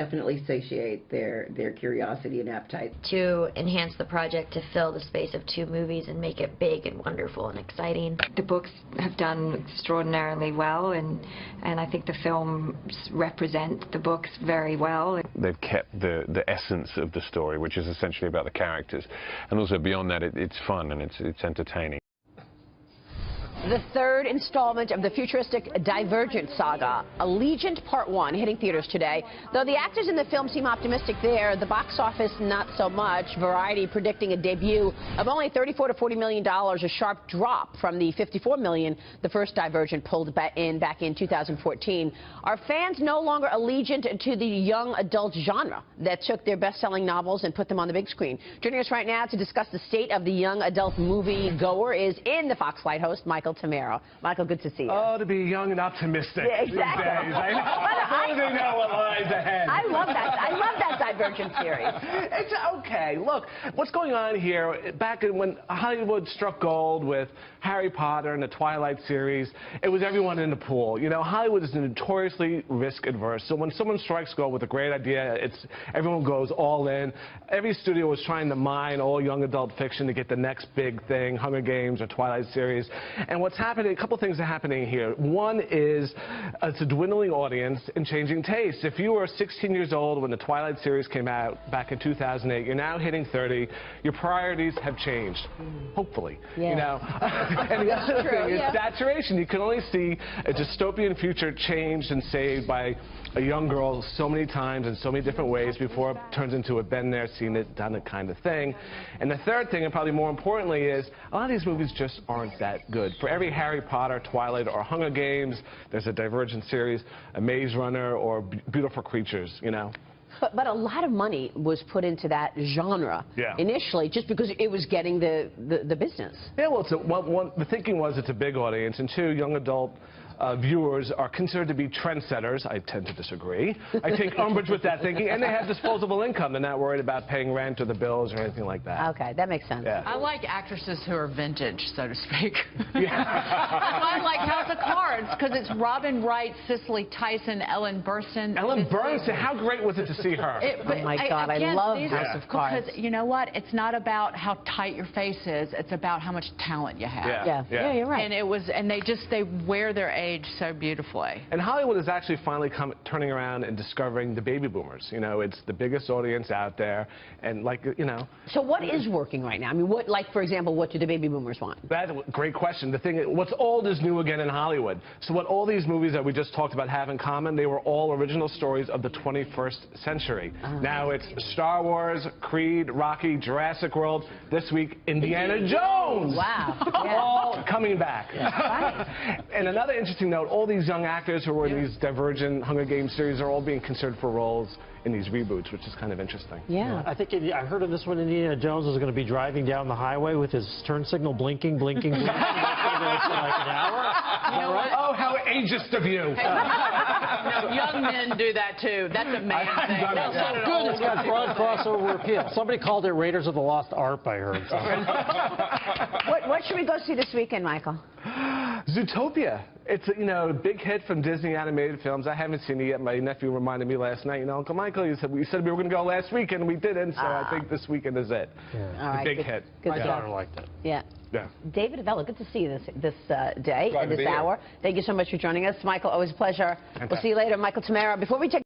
Definitely satiate their curiosity and appetite. To enhance the project, to fill the space of 2 movies and make it big and wonderful and exciting. The books have done extraordinarily well, and I think the films represent the books very well. They've kept the essence of the story, which is essentially about the characters, and also beyond that, it's fun and it's entertaining. The third installment of the futuristic Divergent saga, Allegiant Part 1, hitting theaters today. Though the actors in the film seem optimistic there, the box office not so much. Variety predicting a debut of only $34 to $40 million, a sharp drop from the $54 million the first Divergent pulled back in 2014. Are fans no longer allegiant to the young adult genre that took their best-selling novels and put them on the big screen? Joining us right now to discuss the state of the young adult movie goer is in the Foxlight host, Michael Tammero. Michael, good to see you. Oh, to be young and optimistic. Yeah, exactly. These days. I know they know what lies ahead. I love that Divergent series. It's okay. Look, what's going on here, back when Hollywood struck gold with Harry Potter and the Twilight series, it was everyone in the pool. You know, Hollywood is notoriously risk-adverse. So when someone strikes gold with a great idea, everyone goes all in. Every studio was trying to mine all young adult fiction to get the next big thing, Hunger Games or Twilight series. And what's happening, a couple things are happening here. One is it's a dwindling audience and changing tastes. If you were 16 years old when the Twilight series came out back in 2008, you're now hitting 30. Your priorities have changed, hopefully. Yeah. You know? And the other thing is saturation. You can only see a dystopian future changed and saved by a young girl so many times in so many different ways before it turns into a been there, seen it, done it kind of thing. And the third thing, and probably more importantly, is a lot of these movies just aren't that good. For every Harry Potter, Twilight, or Hunger Games, there's a Divergent series, a Maze Runner, or Beautiful Creatures, you know? But a lot of money was put into that genre initially, just because it was getting the business. Yeah, well, the thinking was it's a big audience, and 2, young adult viewers are considered to be trendsetters. I tend to disagree. I take umbrage with that thinking, and they have disposable income. They're not worried about paying rent or the bills or anything like that. Okay, that makes sense. Yeah. I like actresses who are vintage, so to speak. Yeah. I like House of Cards because it's Robin Wright, Cicely Tyson, Ellen Burstyn. Ellen Burstyn, how great was it to see her? Oh my God, I love House of Cards. Because you know what? It's not about how tight your face is. It's about how much talent you have. Yeah, you're right. And they wear their age so beautifully. And Hollywood is actually finally turning around and discovering the baby boomers. You know, it's the biggest audience out there, and you know. So what is working right now? I mean, for example, what do the baby boomers want? That's a great question. The thing is, what's old is new again in Hollywood. So what all these movies that we just talked about have in common, they were all original stories of the 21st century. Now it's Star Wars, Creed, Rocky, Jurassic World, this week, Indiana Jones! Wow. All coming back. Right. And another interesting note, all these young actors who were in these Divergent Hunger Games series are all being considered for roles in these reboots, which is kind of interesting. Yeah. I think I heard of this one. Indiana Jones was going to be driving down the highway with his turn signal blinking, blinking, blinking. For like an hour. You know what? Oh, how ageist of you. No, young men do that too. That's a man thing. That's not an Good, old it's got broad crossover appeal. Somebody called it Raiders of the Lost Ark, I heard. What should we go see this weekend, Michael? Zootopia. It's a big hit from Disney animated films. I haven't seen it yet. My nephew reminded me last night. Uncle Michael, we said we were going to go last weekend, and we didn't. So I think this weekend is it. All right, big hit. Good My stuff. daughter liked it. Yeah. David Avella, good to see you this day Glad and to this be here. hour. Thank you so much for joining us. Michael, always a pleasure. We'll see you later. Michael Tammero. Before we take